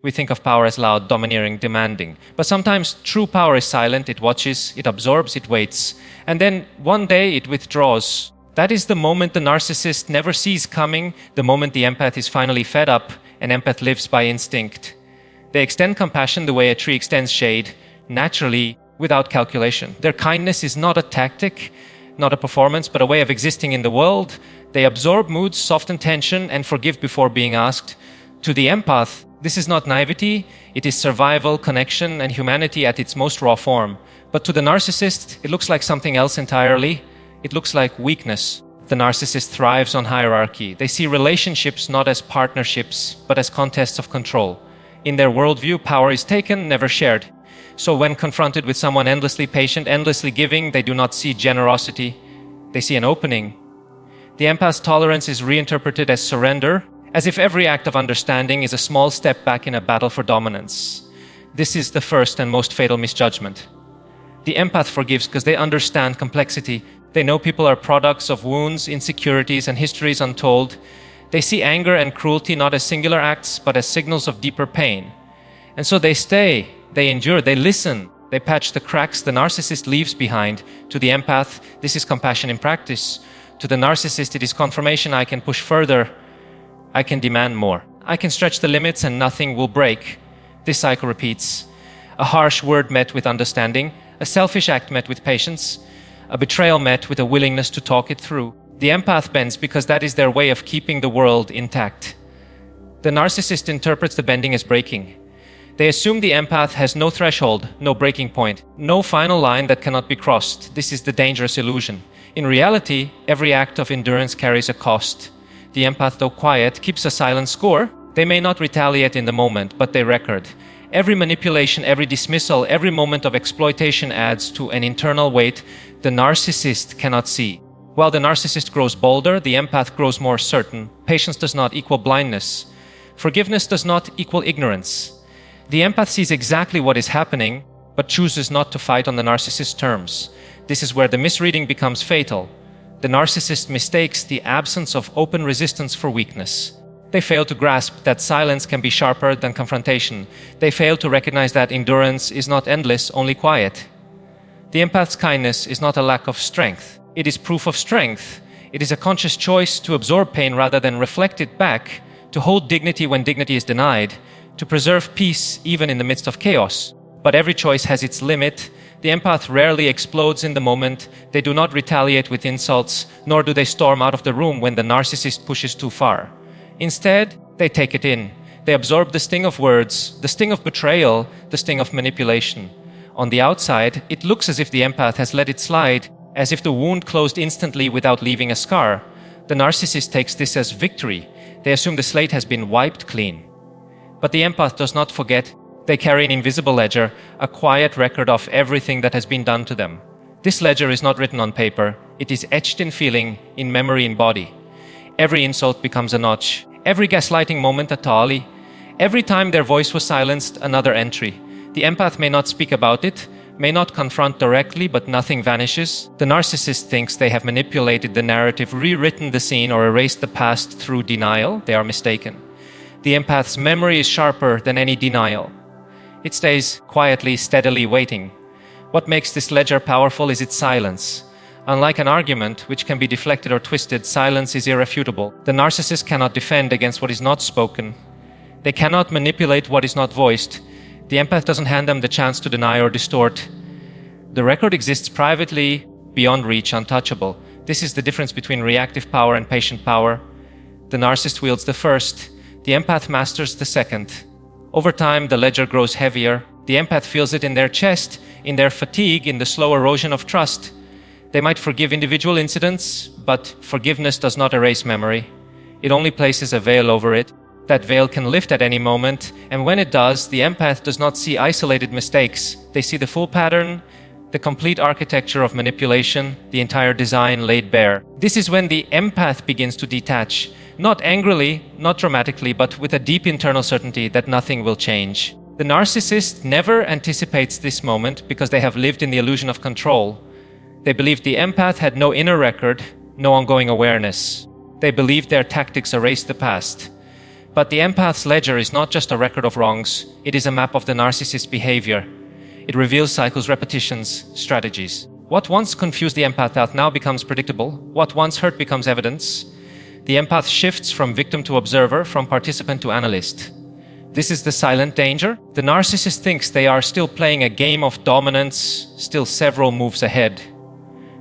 We think of power as loud, domineering, demanding. But sometimes true power is silent, it watches, it absorbs, it waits. And then one day it withdraws. That is the moment the narcissist never sees coming, the moment the empath is finally fed up, and empath lives by instinct. They extend compassion the way a tree extends shade, naturally, without calculation. Their kindness is not a tactic, not a performance, but a way of existing in the world. They absorb moods, soften tension, and forgive before being asked. To the empath, this is not naivety, it is survival, connection, and humanity at its most raw form. But to the narcissist, it looks like something else entirely. It looks like weakness. The narcissist thrives on hierarchy. They see relationships not as partnerships, but as contests of control. In their worldview, power is taken, never shared. So when confronted with someone endlessly patient, endlessly giving, they do not see generosity. They see an opening. The empath's tolerance is reinterpreted as surrender, as if every act of understanding is a small step back in a battle for dominance. This is the first and most fatal misjudgment. The empath forgives because they understand complexity. They know people are products of wounds, insecurities, and histories untold. They see anger and cruelty not as singular acts, but as signals of deeper pain. And so they stay, they endure, they listen, they patch the cracks the narcissist leaves behind. To the empath, this is compassion in practice. To the narcissist, it is confirmation. I can push further. I can demand more. I can stretch the limits and nothing will break. This cycle repeats. A harsh word met with understanding, a selfish act met with patience, a betrayal met with a willingness to talk it through. The empath bends because that is their way of keeping the world intact. The narcissist interprets the bending as breaking. They assume the empath has no threshold, no breaking point, no final line that cannot be crossed. This is the dangerous illusion. In reality, every act of endurance carries a cost. The empath, though quiet, keeps a silent score. They may not retaliate in the moment, but they record. Every manipulation, every dismissal, every moment of exploitation adds to an internal weight the narcissist cannot see. While the narcissist grows bolder, the empath grows more certain. Patience does not equal blindness. Forgiveness does not equal ignorance. The empath sees exactly what is happening, but chooses not to fight on the narcissist's terms. This is where the misreading becomes fatal. The narcissist mistakes the absence of open resistance for weakness. They fail to grasp that silence can be sharper than confrontation. They fail to recognize that endurance is not endless, only quiet. The empath's kindness is not a lack of strength. It is proof of strength. It is a conscious choice to absorb pain rather than reflect it back, to hold dignity when dignity is denied, to preserve peace even in the midst of chaos. But every choice has its limit. The empath rarely explodes in the moment. They do not retaliate with insults, nor do they storm out of the room when the narcissist pushes too far. Instead, they take it in. They absorb the sting of words, the sting of betrayal, the sting of manipulation. On the outside, it looks as if the empath has let it slide, as if the wound closed instantly without leaving a scar. The narcissist takes this as victory. They assume the slate has been wiped clean. But the empath does not forget. They carry an invisible ledger, a quiet record of everything that has been done to them. This ledger is not written on paper. It is etched in feeling, in memory, in body. Every insult becomes a notch. Every gaslighting moment a tally. Every time their voice was silenced, another entry. The empath may not speak about it, may not confront directly, but nothing vanishes. The narcissist thinks they have manipulated the narrative, rewritten the scene, or erased the past through denial. They are mistaken. The empath's memory is sharper than any denial. It stays quietly, steadily waiting. What makes this ledger powerful is its silence. Unlike an argument, which can be deflected or twisted, silence is irrefutable. The narcissist cannot defend against what is not spoken. They cannot manipulate what is not voiced. The empath doesn't hand them the chance to deny or distort. The record exists privately, beyond reach, untouchable. This is the difference between reactive power and patient power. The narcissist wields the first. The empath masters the second. Over time, the ledger grows heavier. The empath feels it in their chest, in their fatigue, in the slow erosion of trust. They might forgive individual incidents, but forgiveness does not erase memory. It only places a veil over it. That veil can lift at any moment, and when it does, the empath does not see isolated mistakes. They see the full pattern, the complete architecture of manipulation, the entire design laid bare. This is when the empath begins to detach. Not angrily, not dramatically, but with a deep internal certainty that nothing will change. The narcissist never anticipates this moment because they have lived in the illusion of control. They believed the empath had no inner record, no ongoing awareness. They believed their tactics erased the past. But the empath's ledger is not just a record of wrongs, it is a map of the narcissist's behavior. It reveals cycles, repetitions, strategies. What once confused the empath now becomes predictable. What once hurt becomes evidence. The empath shifts from victim to observer, from participant to analyst. This is the silent danger. The narcissist thinks they are still playing a game of dominance, still several moves ahead.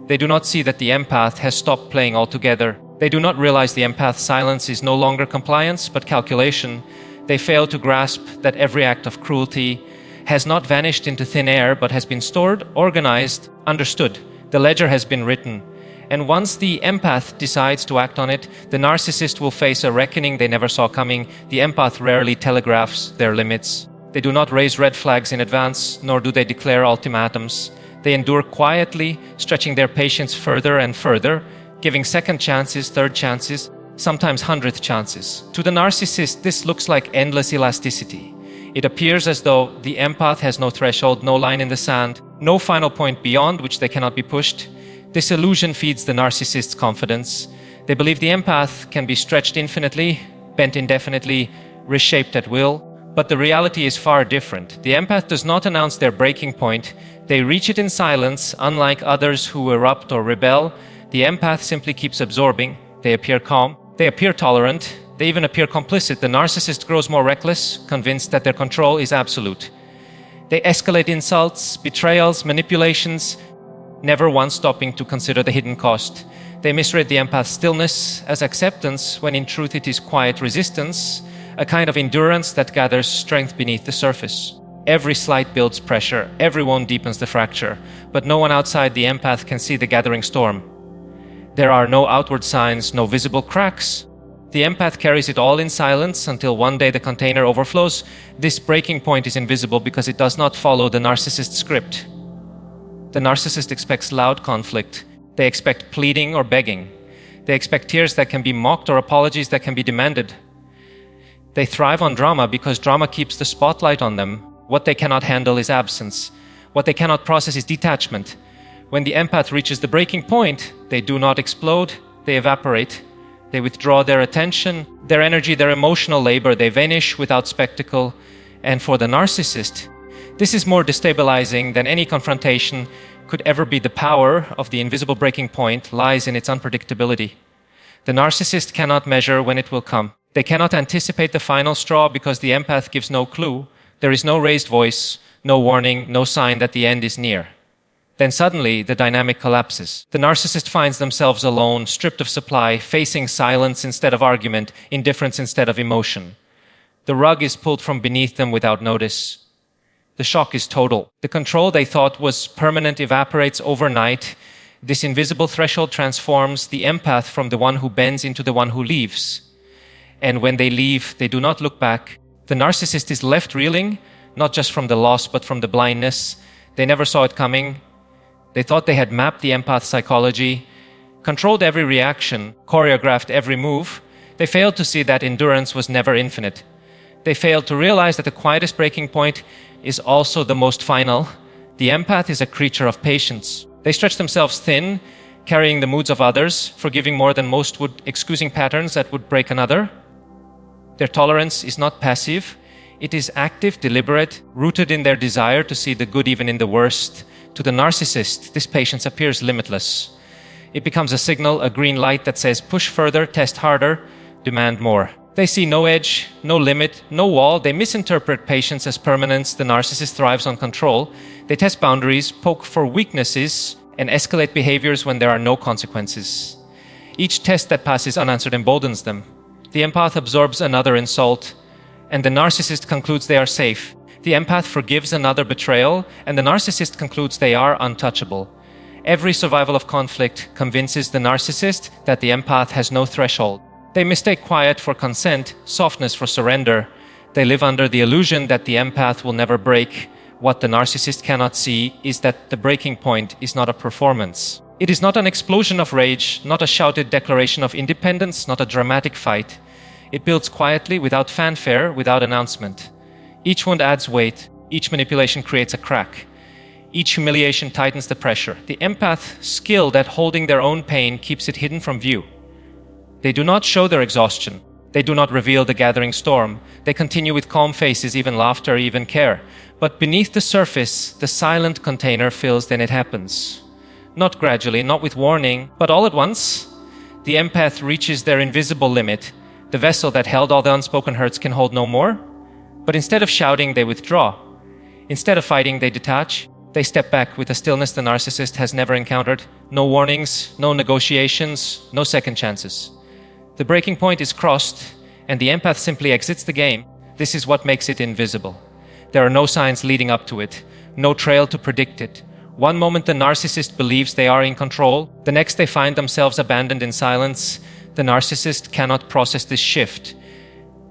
They do not see that the empath has stopped playing altogether. They do not realize the empath's silence is no longer compliance, but calculation. They fail to grasp that every act of cruelty has not vanished into thin air, but has been stored, organized, understood. The ledger has been written. And once the empath decides to act on it, the narcissist will face a reckoning they never saw coming. The empath rarely telegraphs their limits. They do not raise red flags in advance, nor do they declare ultimatums. They endure quietly, stretching their patience further and further, giving second chances, third chances, sometimes 100th chances. To the narcissist, this looks like endless elasticity. It appears as though the empath has no threshold, no line in the sand, no final point beyond which they cannot be pushed. This illusion feeds the narcissist's confidence. They believe the empath can be stretched infinitely, bent indefinitely, reshaped at will. But the reality is far different. The empath does not announce their breaking point. They reach it in silence. Unlike others who erupt or rebel, the empath simply keeps absorbing. They appear calm. They appear tolerant. They even appear complicit. The narcissist grows more reckless, convinced that their control is absolute. They escalate insults, betrayals, manipulations, never once stopping to consider the hidden cost. They misread the empath's stillness as acceptance, when in truth it is quiet resistance, a kind of endurance that gathers strength beneath the surface. Every slight builds pressure, every wound deepens the fracture, but no one outside the empath can see the gathering storm. There are no outward signs, no visible cracks. The empath carries it all in silence until one day the container overflows. This breaking point is invisible because it does not follow the narcissist's script. The narcissist expects loud conflict. They expect pleading or begging. They expect tears that can be mocked or apologies that can be demanded. They thrive on drama because drama keeps the spotlight on them. What they cannot handle is absence. What they cannot process is detachment. When the empath reaches the breaking point, they do not explode, they evaporate. They withdraw their attention, their energy, their emotional labor. They vanish without spectacle. And for the narcissist, this is more destabilizing than any confrontation could ever be. The power of the invisible breaking point lies in its unpredictability. The narcissist cannot measure when it will come. They cannot anticipate the final straw because the empath gives no clue. There is no raised voice, no warning, no sign that the end is near. Then suddenly, the dynamic collapses. The narcissist finds themselves alone, stripped of supply, facing silence instead of argument, indifference instead of emotion. The rug is pulled from beneath them without notice. The shock is total. The control they thought was permanent evaporates overnight. This invisible threshold transforms the empath from the one who bends into the one who leaves. And when they leave, they do not look back. The narcissist is left reeling, not just from the loss, but from the blindness. They never saw it coming. They thought they had mapped the empath's psychology, controlled every reaction, choreographed every move. They failed to see that endurance was never infinite. They failed to realize that the quietest breaking point is also the most final. The empath is a creature of patience. They stretch themselves thin, carrying the moods of others, forgiving more than most would, excusing patterns that would break another. Their tolerance is not passive. It is active, deliberate, rooted in their desire to see the good even in the worst. To the narcissist, this patience appears limitless. It becomes a signal, a green light that says, push further, test harder, demand more. They see no edge, no limit, no wall. They misinterpret patience as permanence. The narcissist thrives on control. They test boundaries, poke for weaknesses, and escalate behaviors when there are no consequences. Each test that passes unanswered emboldens them. The empath absorbs another insult, and the narcissist concludes they are safe. The empath forgives another betrayal, and the narcissist concludes they are untouchable. Every survival of conflict convinces the narcissist that the empath has no threshold. They mistake quiet for consent, softness for surrender. They live under the illusion that the empath will never break. What the narcissist cannot see is that the breaking point is not a performance. It is not an explosion of rage, not a shouted declaration of independence, not a dramatic fight. It builds quietly, without fanfare, without announcement. Each wound adds weight. Each manipulation creates a crack. Each humiliation tightens the pressure. The empath, skilled at holding their own pain, keeps it hidden from view. They do not show their exhaustion. They do not reveal the gathering storm. They continue with calm faces, even laughter, even care. But beneath the surface, the silent container fills, then it happens. Not gradually, not with warning, but all at once. The empath reaches their invisible limit. The vessel that held all the unspoken hurts can hold no more. But instead of shouting, they withdraw. Instead of fighting, they detach. They step back with a stillness the narcissist has never encountered. No warnings, no negotiations, no second chances. The breaking point is crossed, and the empath simply exits the game. This is what makes it invisible. There are no signs leading up to it, no trail to predict it. One moment the narcissist believes they are in control, the next they find themselves abandoned in silence. The narcissist cannot process this shift.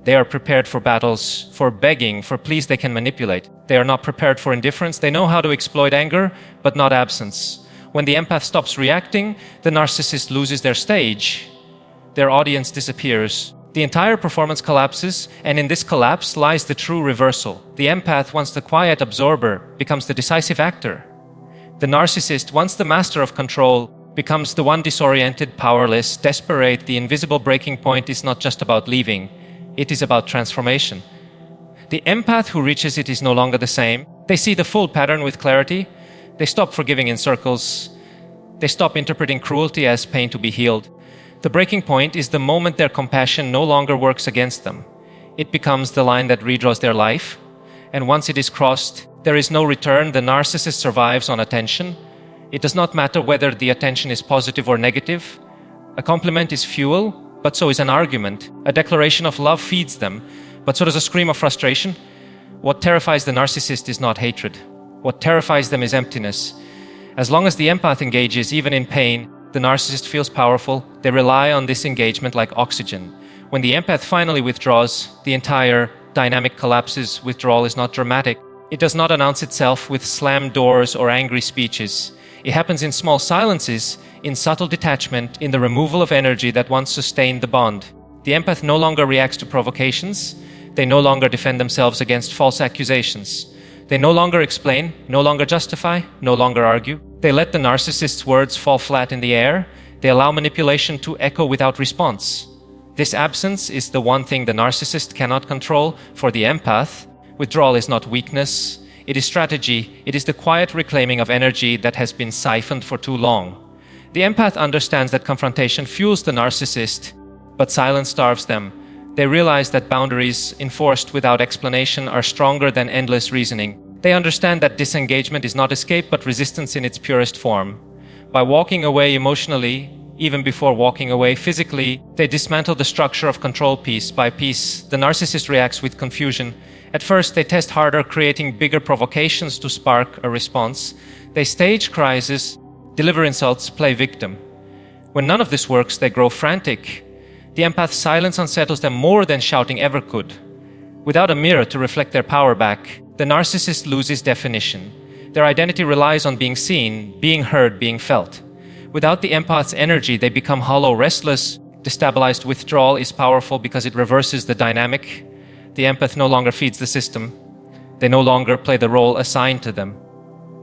They are prepared for battles, for begging, for pleas they can manipulate. They are not prepared for indifference. They know how to exploit anger, but not absence. When the empath stops reacting, the narcissist loses their stage. Their audience disappears. The entire performance collapses, and in this collapse lies the true reversal. The empath, once the quiet absorber, becomes the decisive actor. The narcissist, once the master of control, becomes the one disoriented, powerless, desperate. The invisible breaking point is not just about leaving. It is about transformation. The empath who reaches it is no longer the same. They see the full pattern with clarity. They stop forgiving in circles. They stop interpreting cruelty as pain to be healed. The breaking point is the moment their compassion no longer works against them. It becomes the line that redraws their life. And once it is crossed, there is no return. The narcissist survives on attention. It does not matter whether the attention is positive or negative. A compliment is fuel, but so is an argument. A declaration of love feeds them, but so does a scream of frustration. What terrifies the narcissist is not hatred. What terrifies them is emptiness. As long as the empath engages, even in pain, the narcissist feels powerful. They rely on this engagement like oxygen. When the empath finally withdraws, the entire dynamic collapses. Withdrawal is not dramatic. It does not announce itself with slammed doors or angry speeches. It happens in small silences, in subtle detachment, in the removal of energy that once sustained the bond. The empath no longer reacts to provocations. They no longer defend themselves against false accusations. They no longer explain, no longer justify, no longer argue. They let the narcissist's words fall flat in the air. They allow manipulation to echo without response. This absence is the one thing the narcissist cannot control. For the empath, withdrawal is not weakness. It is strategy. It is the quiet reclaiming of energy that has been siphoned for too long. The empath understands that confrontation fuels the narcissist, but silence starves them. They realize that boundaries enforced without explanation are stronger than endless reasoning. They understand that disengagement is not escape, but resistance in its purest form. By walking away emotionally, even before walking away physically, they dismantle the structure of control piece by piece. The narcissist reacts with confusion. At first, they test harder, creating bigger provocations to spark a response. They stage crises, deliver insults, play victim. When none of this works, they grow frantic. The empath's silence unsettles them more than shouting ever could. Without a mirror to reflect their power back, the narcissist loses definition. Their identity relies on being seen, being heard, being felt. Without the empath's energy, they become hollow, restless. Destabilized withdrawal is powerful because it reverses the dynamic. The empath no longer feeds the system. They no longer play the role assigned to them.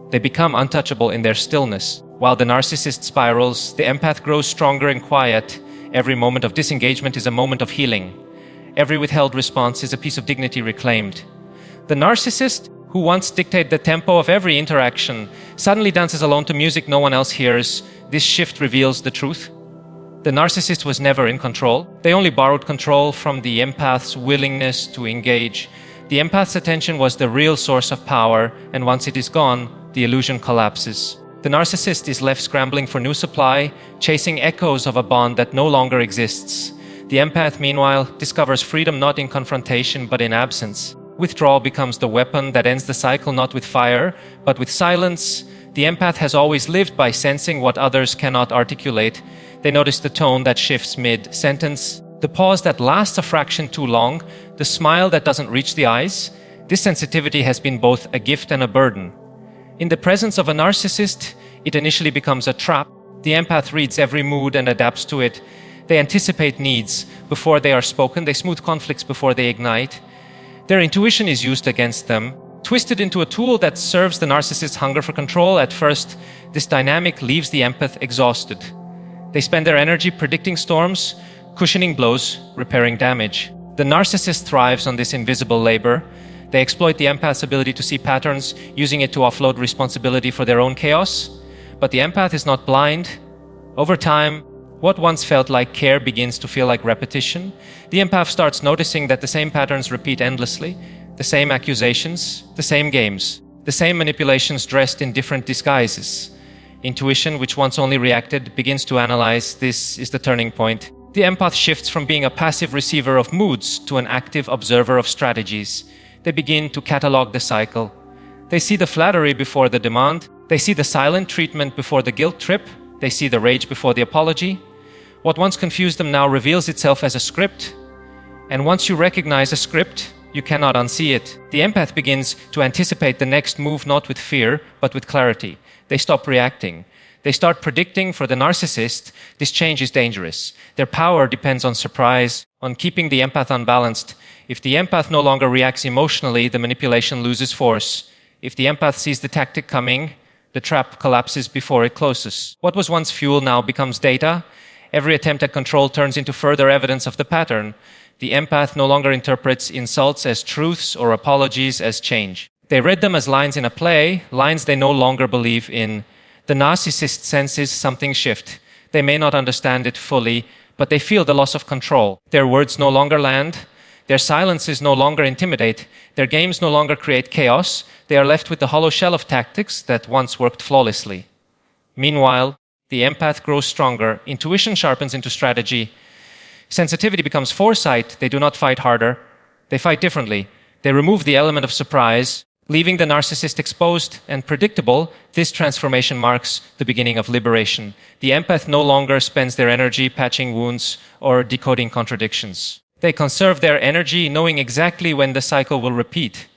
They become untouchable in their stillness. While the narcissist spirals, the empath grows stronger and quiet. Every moment of disengagement is a moment of healing. Every withheld response is a piece of dignity reclaimed. The narcissist, who once dictated the tempo of every interaction, suddenly dances alone to music no one else hears. This shift reveals the truth. The narcissist was never in control. They only borrowed control from the empath's willingness to engage. The empath's attention was the real source of power, and once it is gone, the illusion collapses. The narcissist is left scrambling for new supply, chasing echoes of a bond that no longer exists. The empath, meanwhile, discovers freedom not in confrontation but in absence. Withdrawal becomes the weapon that ends the cycle not with fire, but with silence. The empath has always lived by sensing what others cannot articulate. They notice the tone that shifts mid-sentence, the pause that lasts a fraction too long, the smile that doesn't reach the eyes. This sensitivity has been both a gift and a burden. In the presence of a narcissist, it initially becomes a trap. The empath reads every mood and adapts to it. They anticipate needs before they are spoken. They smooth conflicts before they ignite. Their intuition is used against them, twisted into a tool that serves the narcissist's hunger for control. At first, this dynamic leaves the empath exhausted. They spend their energy predicting storms, cushioning blows, repairing damage. The narcissist thrives on this invisible labor. They exploit the empath's ability to see patterns, using it to offload responsibility for their own chaos. But the empath is not blind. Over time, what once felt like care begins to feel like repetition. The empath starts noticing that the same patterns repeat endlessly, the same accusations, the same games, the same manipulations dressed in different disguises. Intuition, which once only reacted, begins to analyze. This is the turning point. The empath shifts from being a passive receiver of moods to an active observer of strategies. They begin to catalog the cycle. They see the flattery before the demand. They see the silent treatment before the guilt trip. They see the rage before the apology. What once confused them now reveals itself as a script. And once you recognize a script, you cannot unsee it. The empath begins to anticipate the next move not with fear, but with clarity. They stop reacting. They start predicting. For the narcissist, this change is dangerous. Their power depends on surprise, on keeping the empath unbalanced. If the empath no longer reacts emotionally, the manipulation loses force. If the empath sees the tactic coming, the trap collapses before it closes. What was once fuel now becomes data. Every attempt at control turns into further evidence of the pattern. The empath no longer interprets insults as truths or apologies as change. They read them as lines in a play, lines they no longer believe in. The narcissist senses something shift. They may not understand it fully, but they feel the loss of control. Their words no longer land. Their silences no longer intimidate. Their games no longer create chaos. They are left with the hollow shell of tactics that once worked flawlessly. Meanwhile, the empath grows stronger. Intuition sharpens into strategy. Sensitivity becomes foresight. They do not fight harder. They fight differently. They remove the element of surprise, leaving the narcissist exposed and predictable. This transformation marks the beginning of liberation. The empath no longer spends their energy patching wounds or decoding contradictions. They conserve their energy, knowing exactly when the cycle will repeat.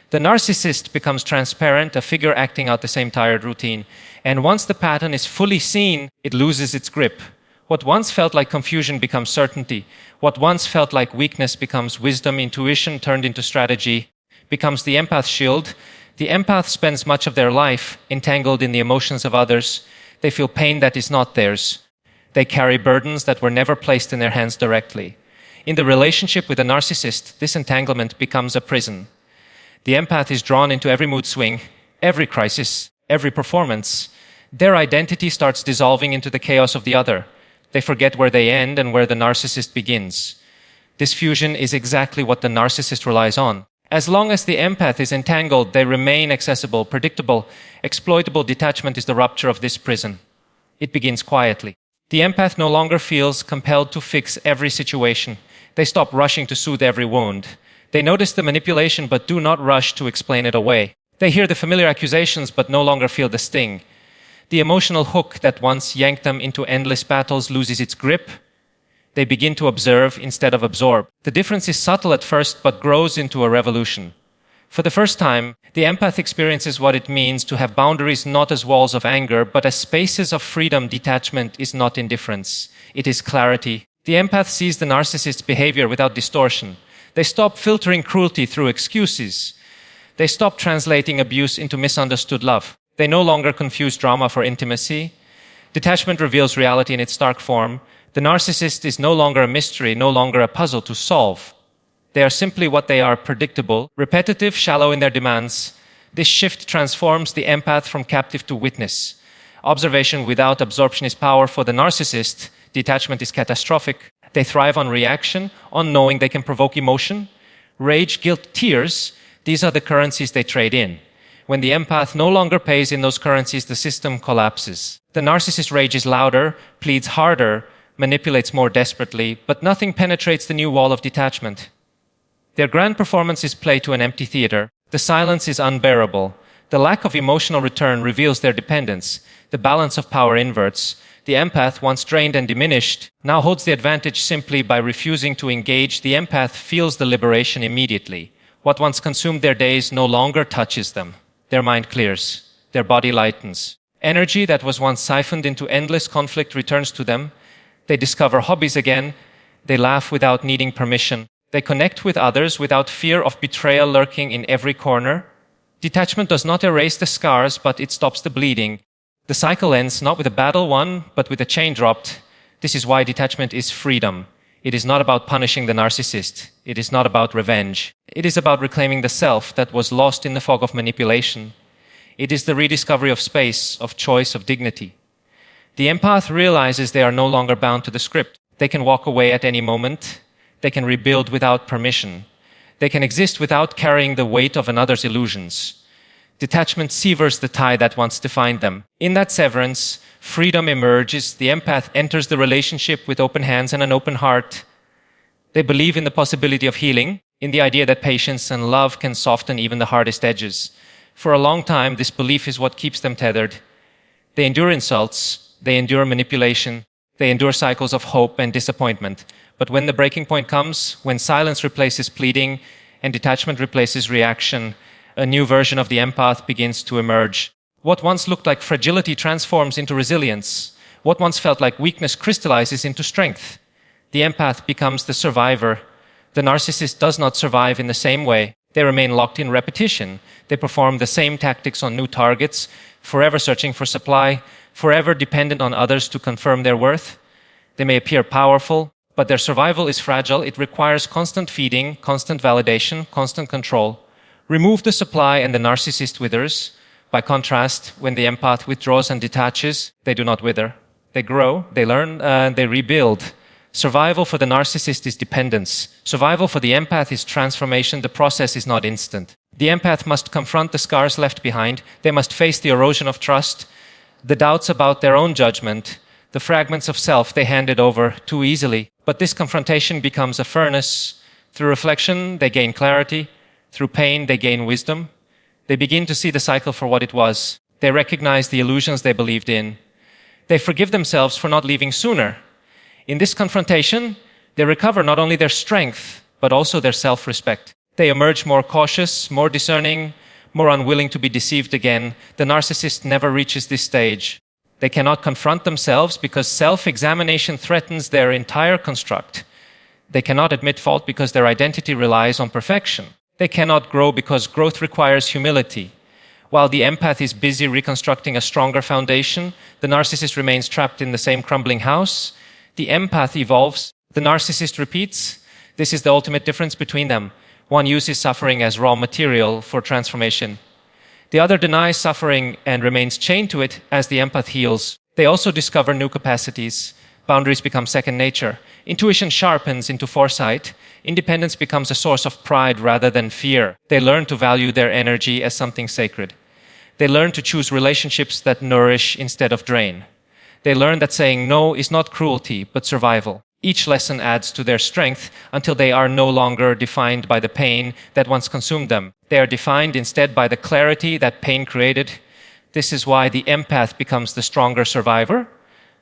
The narcissist becomes transparent, a figure acting out the same tired routine. And once the pattern is fully seen, it loses its grip. What once felt like confusion becomes certainty. What once felt like weakness becomes wisdom. Intuition turned into strategy becomes the empath shield. The empath spends much of their life entangled in the emotions of others. They feel pain that is not theirs. They carry burdens that were never placed in their hands directly. In the relationship with a narcissist, this entanglement becomes a prison. The empath is drawn into every mood swing, every crisis, every performance. Their identity starts dissolving into the chaos of the other. They forget where they end and where the narcissist begins. This fusion is exactly what the narcissist relies on. As long as the empath is entangled, they remain accessible, predictable. Exploitable detachment is the rupture of this prison. It begins quietly. The empath no longer feels compelled to fix every situation. They stop rushing to soothe every wound. They notice the manipulation but do not rush to explain it away. They hear the familiar accusations but no longer feel the sting. The emotional hook that once yanked them into endless battles loses its grip. They begin to observe instead of absorb. The difference is subtle at first but grows into a revolution. For the first time, the empath experiences what it means to have boundaries not as walls of anger but as spaces of freedom. Detachment is not indifference. It is clarity. The empath sees the narcissist's behavior without distortion. They stop filtering cruelty through excuses. They stop translating abuse into misunderstood love. They no longer confuse drama for intimacy. Detachment reveals reality in its stark form. The narcissist is no longer a mystery, no longer a puzzle to solve. They are simply what they are: predictable, repetitive, shallow in their demands. This shift transforms the empath from captive to witness. Observation without absorption is power. For the narcissist, detachment is catastrophic. They thrive on reaction, on knowing they can provoke emotion. Rage, guilt, tears, these are the currencies they trade in. When the empath no longer pays in those currencies, the system collapses. The narcissist rages louder, pleads harder, manipulates more desperately, but nothing penetrates the new wall of detachment. Their grand performance is played to an empty theater. The silence is unbearable. The lack of emotional return reveals their dependence. The balance of power inverts. The empath, once drained and diminished, now holds the advantage simply by refusing to engage. The empath feels the liberation immediately. What once consumed their days no longer touches them. Their mind clears. Their body lightens. Energy that was once siphoned into endless conflict returns to them. They discover hobbies again. They laugh without needing permission. They connect with others without fear of betrayal lurking in every corner. Detachment does not erase the scars, but it stops the bleeding. The cycle ends not with a battle won, but with a chain dropped. This is why detachment is freedom. It is not about punishing the narcissist. It is not about revenge. It is about reclaiming the self that was lost in the fog of manipulation. It is the rediscovery of space, of choice, of dignity. The empath realizes they are no longer bound to the script. They can walk away at any moment. They can rebuild without permission. They can exist without carrying the weight of another's illusions. Detachment severs the tie that once defined them. In that severance, freedom emerges. The empath enters the relationship with open hands and an open heart. They believe in the possibility of healing, in the idea that patience and love can soften even the hardest edges. For a long time, this belief is what keeps them tethered. They endure insults, they endure manipulation, they endure cycles of hope and disappointment. But when the breaking point comes, when silence replaces pleading and detachment replaces reaction, a new version of the empath begins to emerge. What once looked like fragility transforms into resilience. What once felt like weakness crystallizes into strength. The empath becomes the survivor. The narcissist does not survive in the same way. They remain locked in repetition. They perform the same tactics on new targets, forever searching for supply, forever dependent on others to confirm their worth. They may appear powerful, but their survival is fragile. It requires constant feeding, constant validation, constant control. Remove the supply and the narcissist withers. By contrast, when the empath withdraws and detaches, they do not wither. They grow, they learn, and they rebuild. Survival for the narcissist is dependence. Survival for the empath is transformation. The process is not instant. The empath must confront the scars left behind. They must face the erosion of trust, the doubts about their own judgment, the fragments of self they handed over too easily. But this confrontation becomes a furnace. Through reflection, they gain clarity. Through pain, they gain wisdom. They begin to see the cycle for what it was. They recognize the illusions they believed in. They forgive themselves for not leaving sooner. In this confrontation, they recover not only their strength, but also their self-respect. They emerge more cautious, more discerning, more unwilling to be deceived again. The narcissist never reaches this stage. They cannot confront themselves because self-examination threatens their entire construct. They cannot admit fault because their identity relies on perfection. They cannot grow because growth requires humility. While the empath is busy reconstructing a stronger foundation, the narcissist remains trapped in the same crumbling house. The empath evolves, the narcissist repeats. This is the ultimate difference between them. One uses suffering as raw material for transformation. The other denies suffering and remains chained to it as the empath heals. They also discover new capacities. Boundaries become second nature. Intuition sharpens into foresight. Independence becomes a source of pride rather than fear. They learn to value their energy as something sacred. They learn to choose relationships that nourish instead of drain. They learn that saying no is not cruelty, but survival. Each lesson adds to their strength until they are no longer defined by the pain that once consumed them. They are defined instead by the clarity that pain created. This is why the empath becomes the stronger survivor,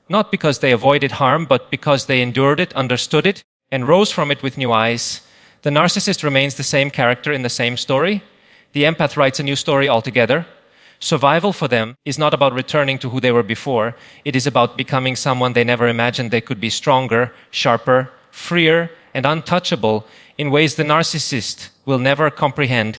not because they avoided harm, but because they endured it, understood it, and rose from it with new eyes. The narcissist remains the same character in the same story. The empath writes a new story altogether. Survival for them is not about returning to who they were before. It is about becoming someone they never imagined they could be: stronger, sharper, freer, and untouchable in ways the narcissist will never comprehend.